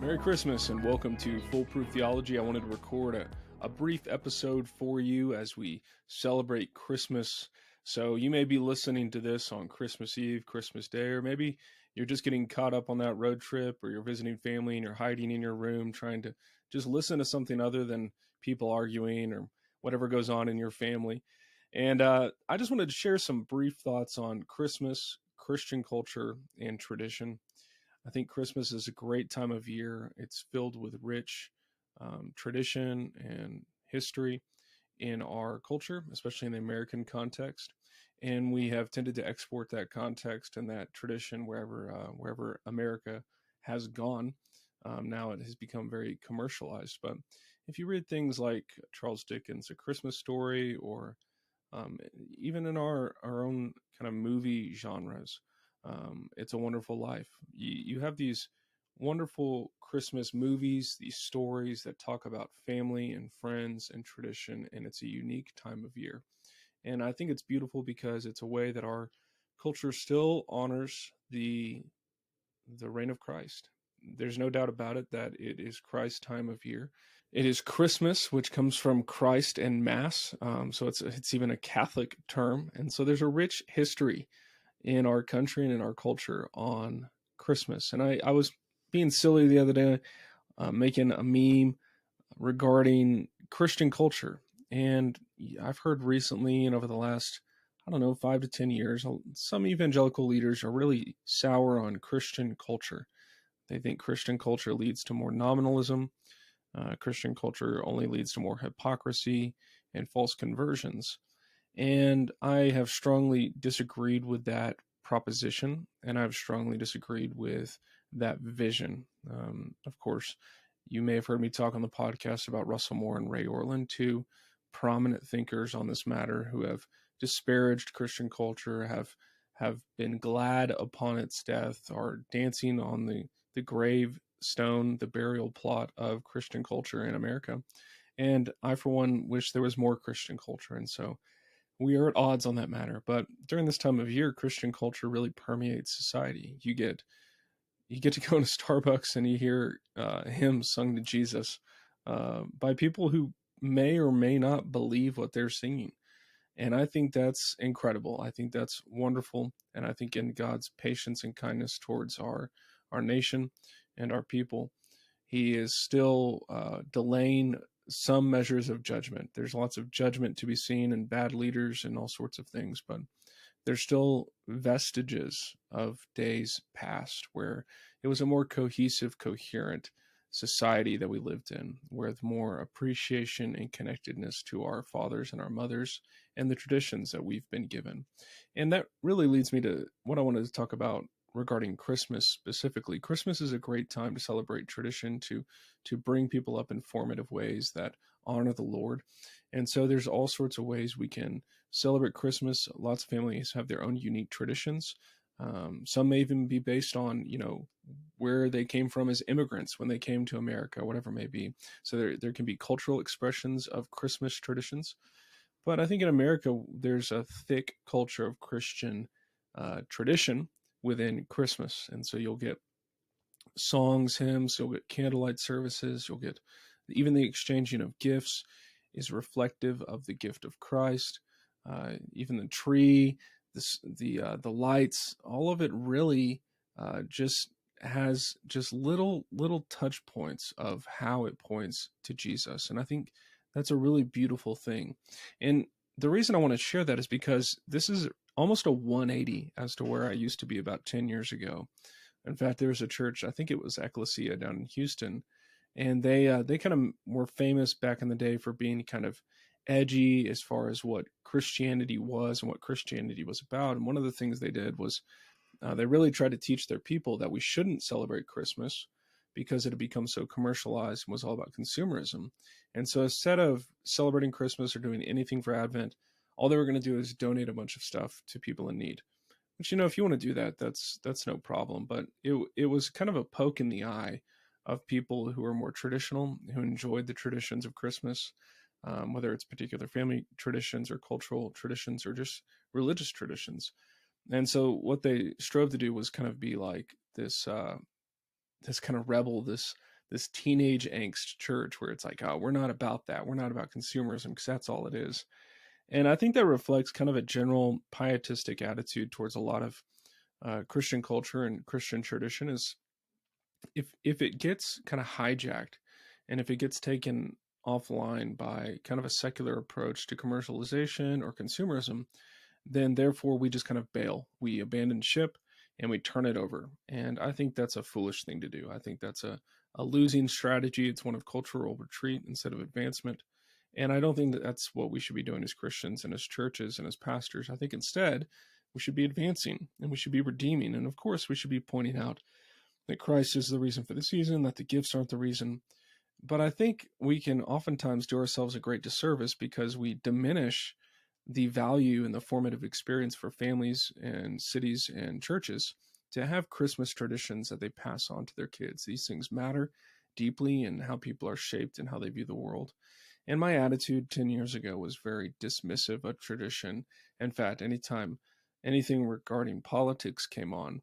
Merry Christmas and welcome to Foolproof Theology. I wanted to record a brief episode for you as we celebrate Christmas. So you may be listening to this on Christmas Eve, Christmas Day, or maybe you're just getting caught up on that road trip, or you're visiting family and you're hiding in your room trying to just listen to something other than people arguing or whatever goes on in your family. And I just wanted to share some brief thoughts on Christmas, Christian culture, and tradition. I think Christmas is a great time of year. It's filled with rich tradition and history in our culture, especially in the American context. And we have tended to export that context and that tradition wherever America has gone. Now it has become very commercialized. But if you read things like Charles Dickens' A Christmas Story, or even in our own kind of movie genres, It's a Wonderful Life. You have these wonderful Christmas movies, these stories that talk about family and friends and tradition, and it's a unique time of year. And I think it's beautiful because it's a way that our culture still honors the reign of Christ. There's no doubt about it that it is Christ's time of year. It is Christmas, which comes from Christ and Mass, so it's even a Catholic term, and so there's a rich history in our country and in our culture on Christmas. And I was being silly the other day, making a meme regarding Christian culture. And I've heard recently and over the last, I don't know, 5 to 10 years, some evangelical leaders are really sour on Christian culture. They think Christian culture leads to more nominalism. Christian culture only leads to more hypocrisy and false conversions. And I have strongly disagreed with that proposition, and I've strongly disagreed with that vision. Of course, you may have heard me talk on the podcast about Russell Moore and Ray Ortlund, two prominent thinkers on this matter who have disparaged Christian culture, have been glad upon its death, are dancing on the gravestone, the burial plot of Christian culture in America. And I, for one, wish there was more Christian culture. And so we are at odds on that matter. But during this time of year, Christian culture really permeates society. You get to go into Starbucks and you hear hymns sung to Jesus by people who may or may not believe what they're singing. And I think that's incredible. I think that's wonderful. And I think in God's patience and kindness towards our nation and our people, he is still delaying some measures of judgment. There's lots of judgment to be seen in bad leaders and all sorts of things, but there's still vestiges of days past where it was a more cohesive, coherent society that we lived in, with more appreciation and connectedness to our fathers and our mothers and the traditions that we've been given. And that really leads me to what I wanted to talk about regarding Christmas specifically. Christmas is a great time to celebrate tradition, to bring people up in formative ways that honor the Lord. And so there's all sorts of ways we can celebrate Christmas. Lots of families have their own unique traditions. Some may even be based on, where they came from as immigrants when they came to America, whatever it may be. So there can be cultural expressions of Christmas traditions. But I think in America, there's a thick culture of Christian tradition within Christmas. And so you'll get songs, hymns, you'll get candlelight services, you'll get even the exchanging of gifts is reflective of the gift of Christ. Even the tree, the lights, all of it really just has just little touch points of how it points to Jesus. And I think that's a really beautiful thing. And the reason I want to share that is because this is almost a 180 as to where I used to be about 10 years ago. In fact, there's a church, I think it was Ecclesia down in Houston, and they kind of were famous back in the day for being kind of edgy as far as what Christianity was and what Christianity was about. And one of the things they did was they really tried to teach their people that we shouldn't celebrate Christmas because it had become so commercialized and was all about consumerism. And so instead of celebrating Christmas or doing anything for Advent, all they were going to do is donate a bunch of stuff to people in need. Which, if you want to do that, that's no problem. But it was kind of a poke in the eye of people who are more traditional, who enjoyed the traditions of Christmas, whether it's particular family traditions or cultural traditions or just religious traditions. And so what they strove to do was kind of be like this kind of rebel, this this teenage angst church where it's like, oh, we're not about that. We're not about consumerism because that's all it is. And I think that reflects kind of a general pietistic attitude towards a lot of Christian culture and Christian tradition. Is if it gets kind of hijacked and if it gets taken offline by kind of a secular approach to commercialization or consumerism, then therefore we just kind of bail. We abandon ship and we turn it over. And I think that's a foolish thing to do. I think that's a losing strategy. It's one of cultural retreat instead of advancement. And I don't think that that's what we should be doing as Christians and as churches and as pastors. I think instead we should be advancing and we should be redeeming. And of course, we should be pointing out that Christ is the reason for the season, that the gifts aren't the reason. But I think we can oftentimes do ourselves a great disservice because we diminish the value and the formative experience for families and cities and churches to have Christmas traditions that they pass on to their kids. These things matter deeply in how people are shaped and how they view the world. And my attitude 10 years ago was very dismissive of tradition. In fact, anytime anything regarding politics came on,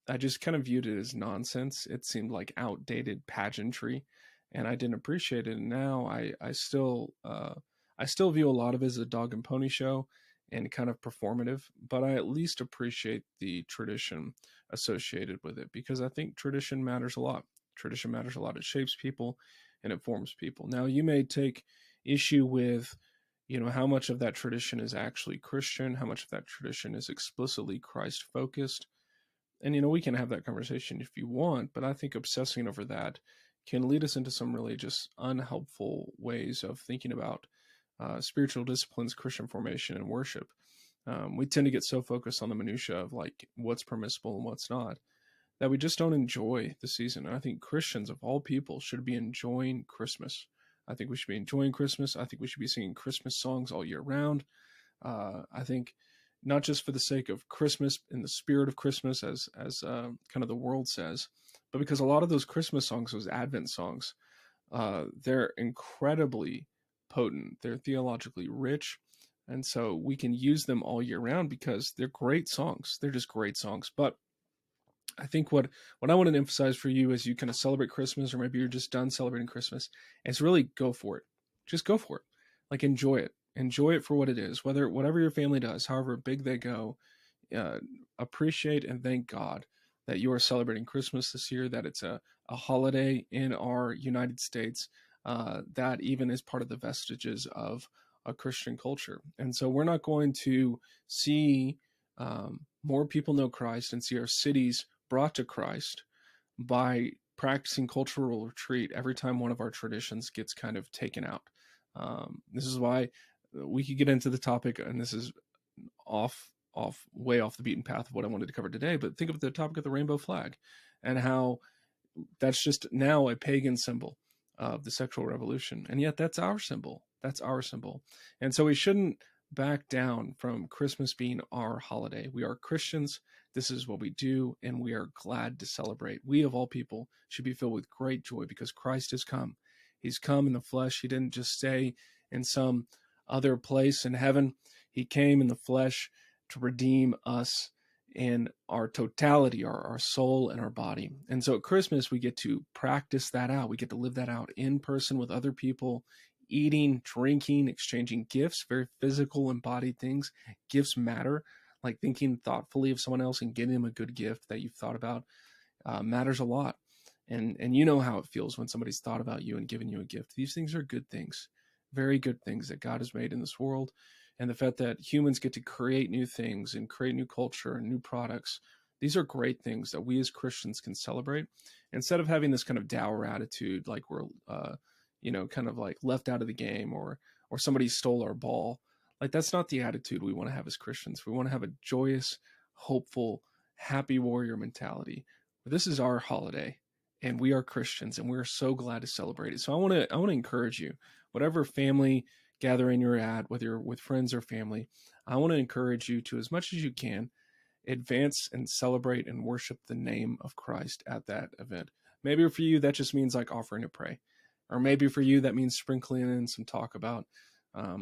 I just kind of viewed it as nonsense. It seemed like outdated pageantry, and I didn't appreciate it. And now I still view a lot of it as a dog and pony show and kind of performative, but I at least appreciate the tradition associated with it because I think tradition matters a lot. Tradition matters a lot. It shapes people and it forms people. Now, you may take issue with, how much of that tradition is actually Christian, how much of that tradition is explicitly Christ focused. And, we can have that conversation if you want, but I think obsessing over that can lead us into some really just unhelpful ways of thinking about spiritual disciplines, Christian formation, and worship. We tend to get so focused on the minutia of like what's permissible and what's not that we just don't enjoy the season. And I think Christians of all people should be enjoying Christmas. I think we should be enjoying Christmas. I think we should be singing Christmas songs all year round. I think not just for the sake of Christmas, in the spirit of Christmas, as kind of the world says, but because a lot of those Christmas songs, those Advent songs, they're incredibly potent. They're theologically rich. And so we can use them all year round because they're great songs. They're just great songs. But I think what I want to emphasize for you as you kind of celebrate Christmas, or maybe you're just done celebrating Christmas, is really go for it. Just go for it. Like enjoy it. Enjoy it for what it is. Whatever your family does, however big they go, appreciate and thank God that you are celebrating Christmas this year, that it's a holiday in our United States that even is part of the vestiges of a Christian culture. And so we're not going to see more people know Christ and see our cities brought to Christ by practicing cultural retreat every time one of our traditions gets kind of taken out. This is why we could get into the topic, and this is way off the beaten path of what I wanted to cover today, but think of the topic of the rainbow flag and how that's just now a pagan symbol of the sexual revolution. And yet that's our symbol. That's our symbol. And so we shouldn't back down from Christmas being our holiday. We are Christians. This is what we do, and we are glad to celebrate. We, of all people, should be filled with great joy because Christ has come. He's come in the flesh. He didn't just stay in some other place in heaven. He came in the flesh to redeem us in our totality, our soul and our body. And so at Christmas, we get to practice that out. We get to live that out in person with other people, eating, drinking, exchanging gifts, very physical, embodied things. Gifts matter. Like thinking thoughtfully of someone else and getting them a good gift that you've thought about matters a lot. And you know how it feels when somebody's thought about you and given you a gift. These things are good things, very good things that God has made in this world. And the fact that humans get to create new things and create new culture and new products, these are great things that we as Christians can celebrate instead of having this kind of dour attitude, like we're, kind of like left out of the game or somebody stole our ball. Like that's not the attitude we want to have as Christians. We want to have a joyous, hopeful, happy warrior mentality. This is our holiday and we are Christians and we're so glad to celebrate it. So I want to encourage you, whatever family gathering you're at, whether you're with friends or family, I want to encourage you to, as much as you can, advance and celebrate and worship the name of Christ at that event. Maybe for you, that just means like offering to pray. Or maybe for you, that means sprinkling in some talk about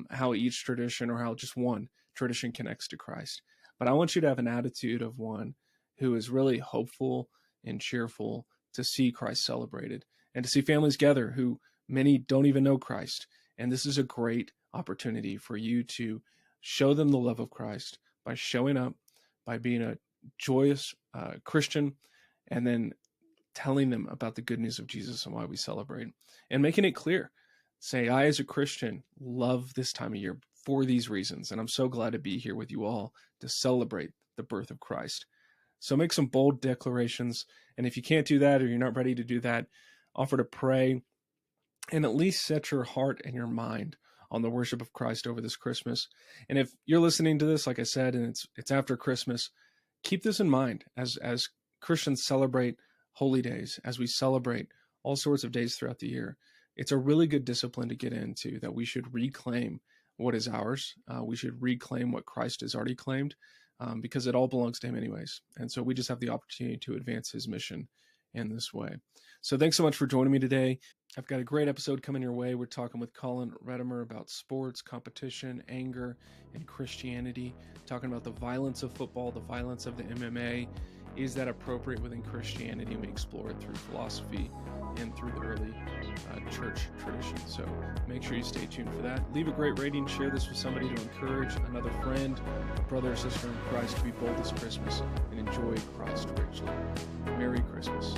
how each tradition or how just one tradition connects to Christ. But I want you to have an attitude of one who is really hopeful and cheerful to see Christ celebrated and to see families gather who many don't even know Christ. And this is a great opportunity for you to show them the love of Christ by showing up, by being a joyous Christian, and then telling them about the good news of Jesus and why we celebrate, and making it clear. Say, I, as a Christian, love this time of year for these reasons, and I'm so glad to be here with you all to celebrate the birth of Christ. So make some bold declarations, and if you can't do that or you're not ready to do that, offer to pray and at least set your heart and your mind on the worship of Christ over this Christmas. And if you're listening to this, like I said, and it's after Christmas, keep this in mind as Christians celebrate holy days, as we celebrate all sorts of days throughout the year. It's a really good discipline to get into, that we should reclaim what is ours. We should reclaim what Christ has already claimed, because it all belongs to him anyways. And so we just have the opportunity to advance his mission in this way. So thanks so much for joining me today. I've got a great episode coming your way. We're talking with Colin Redimer about sports, competition, anger, and Christianity, talking about the violence of football, the violence of the MMA. Is that appropriate within Christianity? And we explore it through philosophy and through the early church tradition. So make sure you stay tuned for that. Leave a great rating. Share this with somebody to encourage another friend, a brother or sister in Christ to be bold this Christmas and enjoy Christ richly. Merry Christmas.